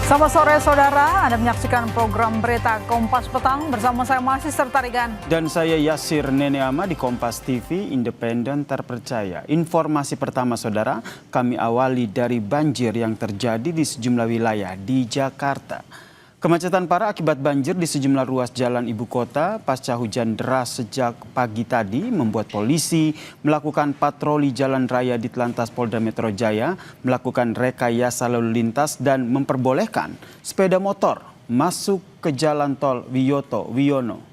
Selamat sore saudara, Anda menyaksikan program berita Kompas Petang bersama saya Masih Tarigan. Dan saya Yasir Neneama di Kompas TV, independen terpercaya. Informasi pertama saudara, kami awali dari banjir yang terjadi di sejumlah wilayah di Jakarta. Kemacetan parah akibat banjir di sejumlah ruas jalan ibu kota pasca hujan deras sejak pagi tadi membuat polisi melakukan patroli jalan raya di Telantas Polda Metro Jaya, melakukan rekayasa lalu lintas dan memperbolehkan sepeda motor masuk ke jalan tol Wiyoto Wiono.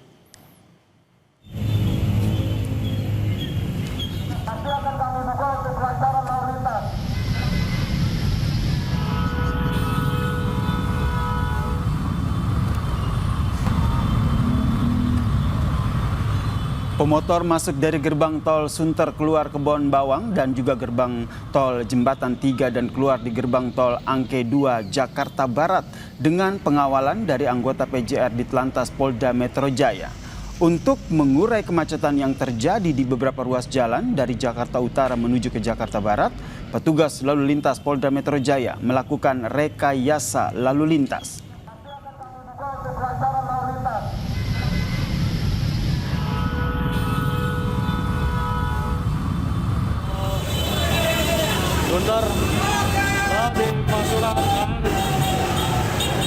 Pemotor masuk dari gerbang tol Sunter keluar Kebon Bawang dan juga gerbang tol Jembatan 3 dan keluar di gerbang tol Angke 2 Jakarta Barat dengan pengawalan dari anggota PJR di Telantas Polda Metro Jaya. Untuk mengurai kemacetan yang terjadi di beberapa ruas jalan dari Jakarta Utara menuju ke Jakarta Barat, petugas lalu lintas Polda Metro Jaya melakukan rekayasa lalu lintas. Guntur, di Pasuruan,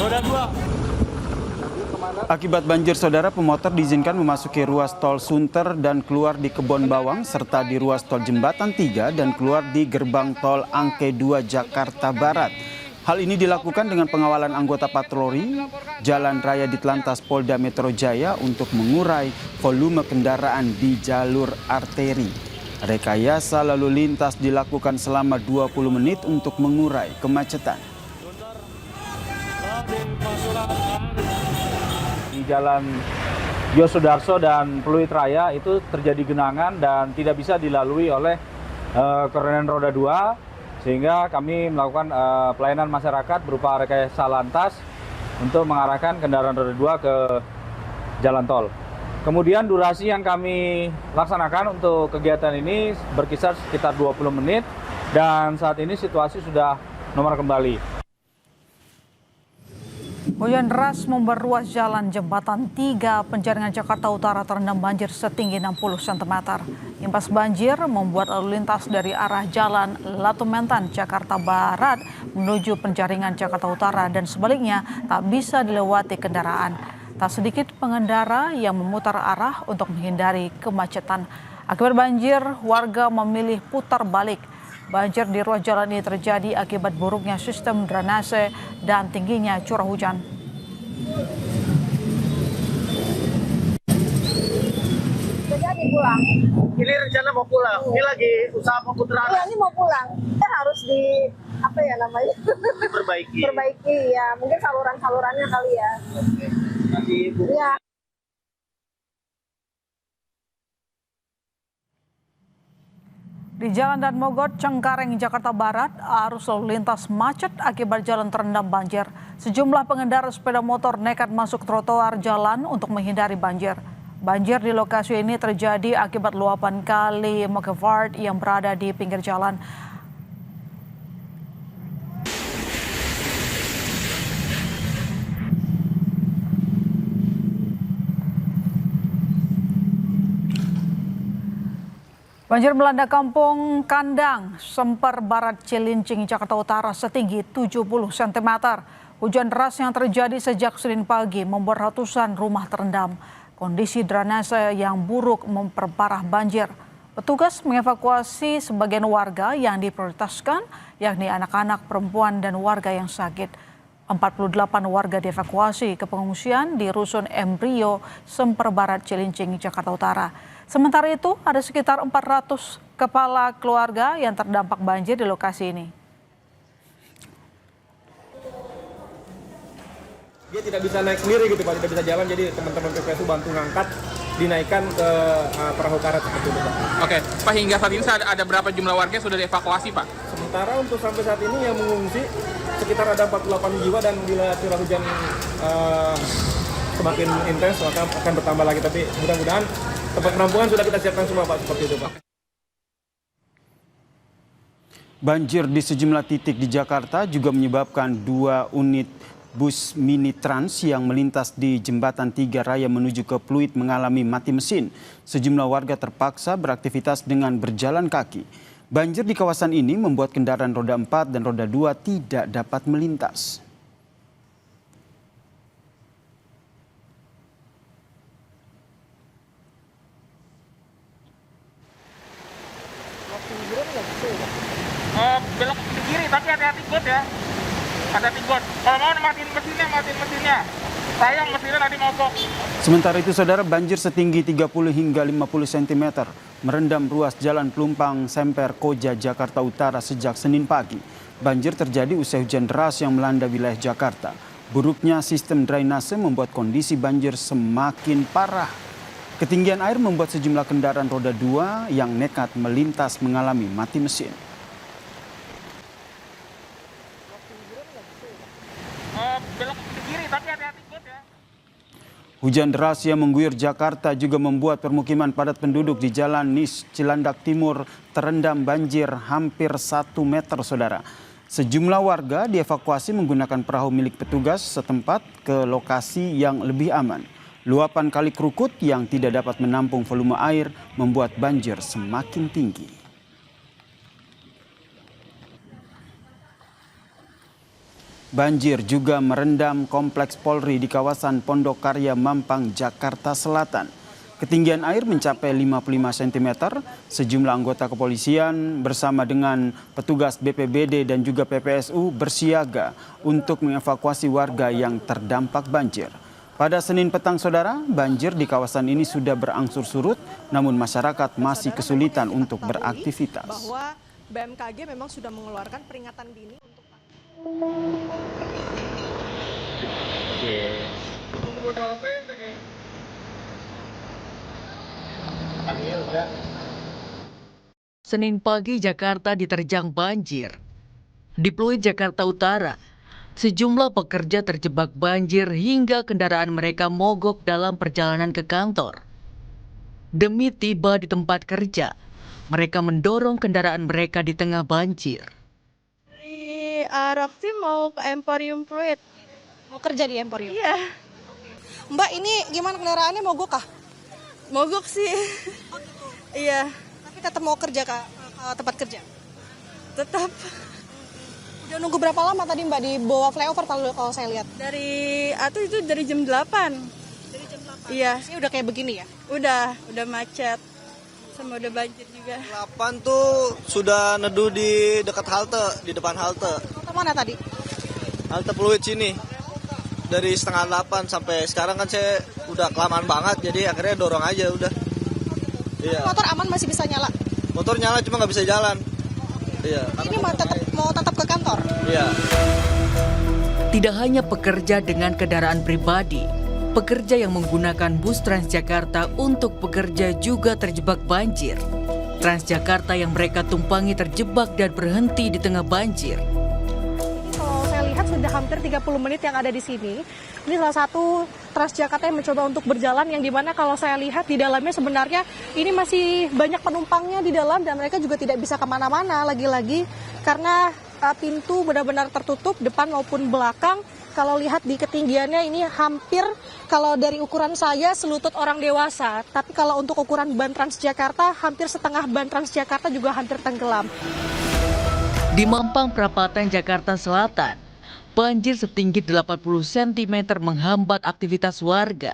roda 2. Akibat banjir saudara, pemotor diizinkan memasuki ruas tol Sunter dan keluar di Kebon Bawang serta di ruas tol Jembatan 3 dan keluar di gerbang tol Angke 2 Jakarta Barat. Hal ini dilakukan dengan pengawalan anggota patroli jalan raya di Telantas Polda Metro Jaya untuk mengurai volume kendaraan di jalur arteri. Rekayasa lalu lintas dilakukan selama 20 menit untuk mengurai kemacetan. Di Jalan Yosudarso dan Pluit Raya itu terjadi genangan dan tidak bisa dilalui oleh kendaraan roda 2, sehingga kami melakukan pelayanan masyarakat berupa rekayasa lantas untuk mengarahkan kendaraan roda 2 ke jalan tol. Kemudian durasi yang kami laksanakan untuk kegiatan ini berkisar sekitar 20 menit dan saat ini situasi sudah normal kembali. Hujan deras membuat ruas jalan Jembatan 3 Penjaringan Jakarta Utara terendam banjir setinggi 60 cm. Imbas banjir membuat lalu lintas dari arah jalan Latu Mentan Jakarta Barat menuju Penjaringan Jakarta Utara dan sebaliknya tak bisa dilewati kendaraan. Tak sedikit pengendara yang memutar arah untuk menghindari kemacetan. Akibat banjir, warga memilih putar balik. Banjir di ruas jalan ini terjadi akibat buruknya sistem drainase dan tingginya curah hujan. Jadi pulang. Ini rencana mau pulang. Ini lagi usaha pemuteran. Iya, ini mau pulang. Kan harus di apa ya namanya? Perbaiki. Perbaiki ya. Mungkin saluran-salurannya kali ya. Nanti Bu. Iya. Di Jalan Dan Mogot, Cengkareng, Jakarta Barat, arus lalu lintas macet akibat jalan terendam banjir. Sejumlah pengendara sepeda motor nekat masuk trotoar jalan untuk menghindari banjir. Banjir di lokasi ini terjadi akibat luapan kali Mokevard yang berada di pinggir jalan. Banjir melanda kampung Kandang, Semper Barat Cilincing, Jakarta Utara setinggi 70 cm. Hujan deras yang terjadi sejak Senin pagi membuat ratusan rumah terendam. Kondisi drainase yang buruk memperparah banjir. Petugas mengevakuasi sebagian warga yang diprioritaskan, yakni anak-anak, perempuan, dan warga yang sakit. 48 warga dievakuasi ke pengungsian di Rusun Embrio, Semper Barat Cilincing, Jakarta Utara. Sementara itu, ada sekitar 400 kepala keluarga yang terdampak banjir di lokasi ini. Dia tidak bisa naik sendiri gitu Pak, tidak bisa jalan, jadi teman-teman PPSU bantu ngangkat, dinaikkan ke perahu karet seperti itu Pak. Oke, Pak, hingga saat ini ada berapa jumlah warga yang sudah dievakuasi Pak? Sementara untuk sampai saat ini yang mengungsi sekitar ada 48 jiwa dan bila curah hujan semakin intens maka akan bertambah lagi, tapi mudah-mudahan tempat penampungan sudah kita siapkan semua Pak, seperti itu Pak. Banjir di sejumlah titik di Jakarta juga menyebabkan 2 unit Bus mini Trans yang melintas di Jembatan Tiga Raya menuju ke Pluit mengalami mati mesin. Sejumlah warga terpaksa beraktivitas dengan berjalan kaki. Banjir di kawasan ini membuat kendaraan roda 4 dan roda 2 tidak dapat melintas. Belok ke kiri, tapi hati-hati got ya. Hati-hati got. Kalau mau matiin mesinnya. Sayang mesinnya nanti mogok. Sementara itu, saudara, banjir setinggi 30 hingga 50 cm merendam ruas Jalan Pelumpang Semper Koja, Jakarta Utara sejak Senin pagi. Banjir terjadi usai hujan deras yang melanda wilayah Jakarta. Buruknya sistem drainase membuat kondisi banjir semakin parah. Ketinggian air membuat sejumlah kendaraan roda 2 yang nekat melintas mengalami mati mesin. Belok ke kiri, tapi hati-hati got ya. Hujan deras yang mengguyur Jakarta juga membuat permukiman padat penduduk di Jalan Nis, Cilandak Timur terendam banjir hampir 1 meter, saudara. Sejumlah warga dievakuasi menggunakan perahu milik petugas setempat ke lokasi yang lebih aman. Luapan Kali Krukut yang tidak dapat menampung volume air membuat banjir semakin tinggi. Banjir juga merendam Kompleks Polri di kawasan Pondok Karya Mampang, Jakarta Selatan. Ketinggian air mencapai 55 cm. Sejumlah anggota kepolisian bersama dengan petugas BPBD dan juga PPSU bersiaga untuk mengevakuasi warga yang terdampak banjir. Pada Senin petang, saudara, banjir di kawasan ini sudah berangsur surut, namun masyarakat masih kesulitan untuk beraktivitas. Bahwa BMKG memang sudah mengeluarkan peringatan dini untuk Senin pagi Jakarta diterjang banjir. Di Pluit, Jakarta Utara, sejumlah pekerja terjebak banjir hingga kendaraan mereka mogok dalam perjalanan ke kantor. Demi tiba di tempat kerja, mereka mendorong kendaraan mereka di tengah banjir. di Arab sih mau ke Emporium Pluit. Mau kerja di Emporium? Iya, Mbak, ini gimana kendaraannya, mogok kah? mogok sih. Iya, Tapi tetap mau kerja ke tempat kerja? tetap Udah nunggu berapa lama tadi Mbak di bawah flyover kalau saya lihat? dari itu dari jam 8. Dari jam 8? Iya, Ini udah kayak begini ya? udah macet. Sama udah banjir juga. 8 tuh sudah neduh di dekat halte, di depan halte. Halte mana tadi? Halte Pluit sini. Dari setengah 8 sampai sekarang kan saya udah kelamaan banget, jadi akhirnya dorong aja udah. Iya. Motor aman masih bisa nyala? Motor nyala cuma nggak bisa jalan. Iya. Ini mau tetap ke kantor? Iya. Tidak hanya pekerja dengan kendaraan pribadi, pekerja yang menggunakan bus Transjakarta untuk bekerja juga terjebak banjir. Transjakarta yang mereka tumpangi terjebak dan berhenti di tengah banjir. Kalau saya lihat sudah hampir 30 menit yang ada di sini. Ini salah satu Transjakarta yang mencoba untuk berjalan, yang dimana kalau saya lihat di dalamnya sebenarnya ini masih banyak penumpangnya di dalam dan mereka juga tidak bisa kemana-mana lagi-lagi karena pintu benar-benar tertutup depan maupun belakang. Kalau lihat di ketinggiannya ini hampir, kalau dari ukuran saya selutut orang dewasa, tapi kalau untuk ukuran ban Transjakarta hampir setengah ban Transjakarta juga hampir tenggelam. Di Mampang Perapatan, Jakarta Selatan, banjir setinggi 80 cm menghambat aktivitas warga.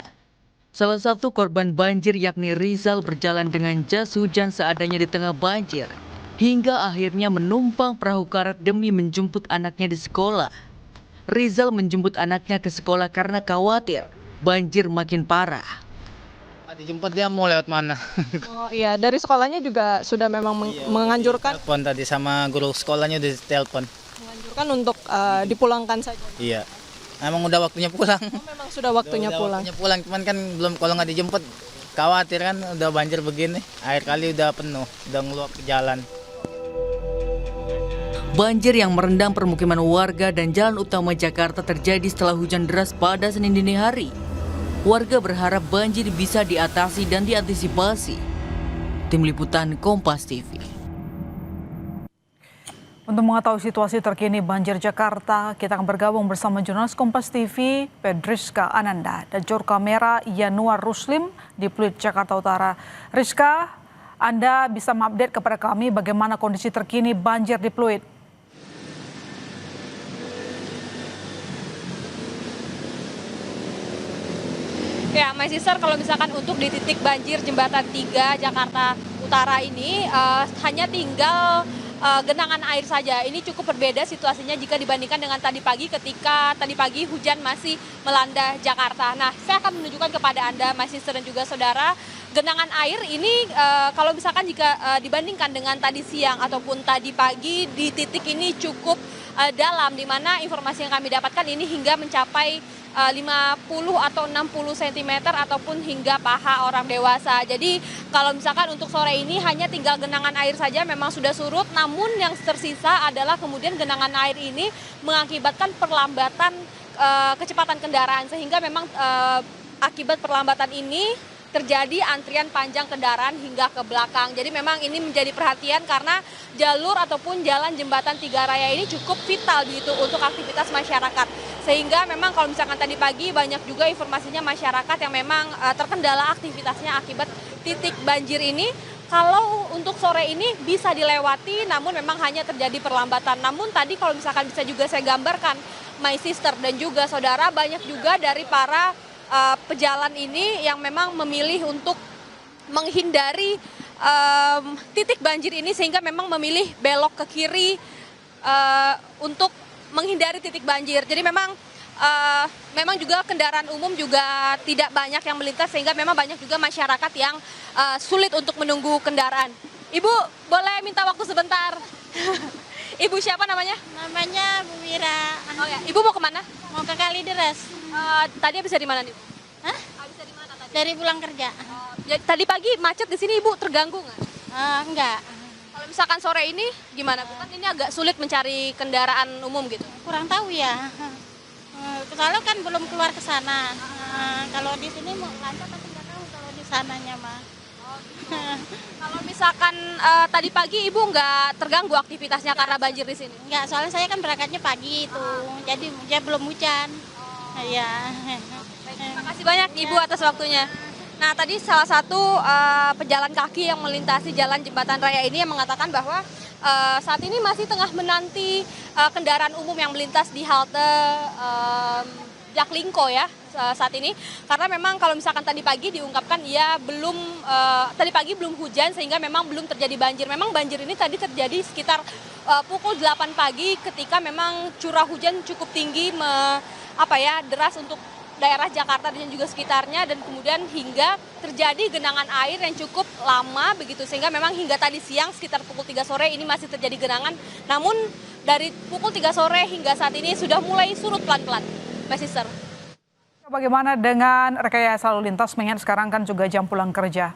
Salah satu korban banjir yakni Rizal berjalan dengan jas hujan seadanya di tengah banjir, hingga akhirnya menumpang perahu karet demi menjemput anaknya di sekolah. Rizal menjemput anaknya ke sekolah karena khawatir banjir makin parah. Dijemput dia mau lewat mana? Oh iya, dari sekolahnya juga sudah memang menganjurkan Telepon tadi sama guru sekolahnya udah telepon. untuk dipulangkan saja. Iya. Emang udah waktunya pulang. Memang sudah waktunya pulang. Waktunya pulang, cuman kan belum, kalau nggak dijemput khawatir kan udah banjir begini. Air kali udah penuh, udah ngeluap ke jalan. Banjir yang merendam permukiman warga dan jalan utama Jakarta terjadi setelah hujan deras pada Senin dini hari. Warga berharap banjir bisa diatasi dan diantisipasi. Tim Liputan Kompas TV. Untuk mengetahui situasi terkini banjir Jakarta, kita akan bergabung bersama jurnalis Kompas TV, Pedriska Ananda, dan juru kamera Yanuar Ruslim di Pluit, Jakarta Utara. Rizka, Anda bisa mengupdate kepada kami bagaimana kondisi terkini banjir di Pluit? Ya, My Sister, kalau misalkan untuk di titik banjir Jembatan 3 Jakarta Utara ini hanya tinggal genangan air saja. Ini cukup berbeda situasinya jika dibandingkan dengan tadi pagi ketika tadi pagi hujan masih melanda Jakarta. Nah, saya akan menunjukkan kepada Anda, My Sister dan juga saudara, genangan air ini kalau misalkan jika dibandingkan dengan tadi siang ataupun tadi pagi di titik ini cukup dalam, di mana informasi yang kami dapatkan ini hingga mencapai 50 atau 60 cm ataupun hingga paha orang dewasa. Jadi kalau misalkan untuk sore ini hanya tinggal genangan air saja memang sudah surut, namun yang tersisa adalah kemudian genangan air ini mengakibatkan perlambatan kecepatan kendaraan, sehingga memang akibat perlambatan ini terjadi antrian panjang kendaraan hingga ke belakang. Jadi memang ini menjadi perhatian karena jalur ataupun jalan jembatan Tiga Raya ini cukup vital begitu untuk aktivitas masyarakat. Sehingga memang kalau misalkan tadi pagi banyak juga informasinya masyarakat yang memang terkendala aktivitasnya akibat titik banjir ini. Kalau untuk sore ini bisa dilewati, namun memang hanya terjadi perlambatan. Namun tadi kalau misalkan bisa juga saya gambarkan, My Sister dan juga saudara, banyak juga dari para pejalan ini yang memang memilih untuk menghindari titik banjir ini, sehingga memang memilih belok ke kiri untuk menghindari titik banjir. Jadi memang juga kendaraan umum juga tidak banyak yang melintas, sehingga memang banyak juga masyarakat yang sulit untuk menunggu kendaraan. Ibu, boleh minta waktu sebentar? Ibu siapa namanya? Namanya Bu Wira. Oh ya, Ibu mau kemana? Mau ke Kalideres. Tadi habis dari mana nih? Hah? Habis dari mana tadi? Dari pulang kerja. Tadi pagi macet di sini, Ibu, terganggu nggak? Enggak. Kalau misalkan sore ini gimana, Bu? Kan ini agak sulit mencari kendaraan umum gitu. Kurang tahu ya. Soalnya kan belum keluar ke sana. Kalau di sini mau lancar tapi nggak tahu kalau di sananya mah. Kalau misalkan tadi pagi Ibu nggak terganggu aktivitasnya karena banjir di sini? Enggak, soalnya saya kan berangkatnya pagi itu. Jadi dia belum hujan. Iya. Terima kasih banyak Ibu atas waktunya. Nah, tadi salah satu pejalan kaki yang melintasi jalan Jembatan Raya ini yang mengatakan bahwa saat ini masih tengah menanti kendaraan umum yang melintas di halte Jaklingko ya saat ini, karena memang kalau misalkan tadi pagi diungkapkan tadi pagi belum hujan, sehingga memang belum terjadi banjir. Memang banjir ini tadi terjadi sekitar pukul 8 pagi ketika memang curah hujan cukup tinggi deras untuk daerah Jakarta dan juga sekitarnya, dan kemudian hingga terjadi genangan air yang cukup lama begitu, sehingga memang hingga tadi siang sekitar pukul 3 sore ini masih terjadi genangan, namun dari pukul 3 sore hingga saat ini sudah mulai surut pelan-pelan. My Sister. Bagaimana dengan rekayasa lalu lintas mengingat sekarang kan juga jam pulang kerja?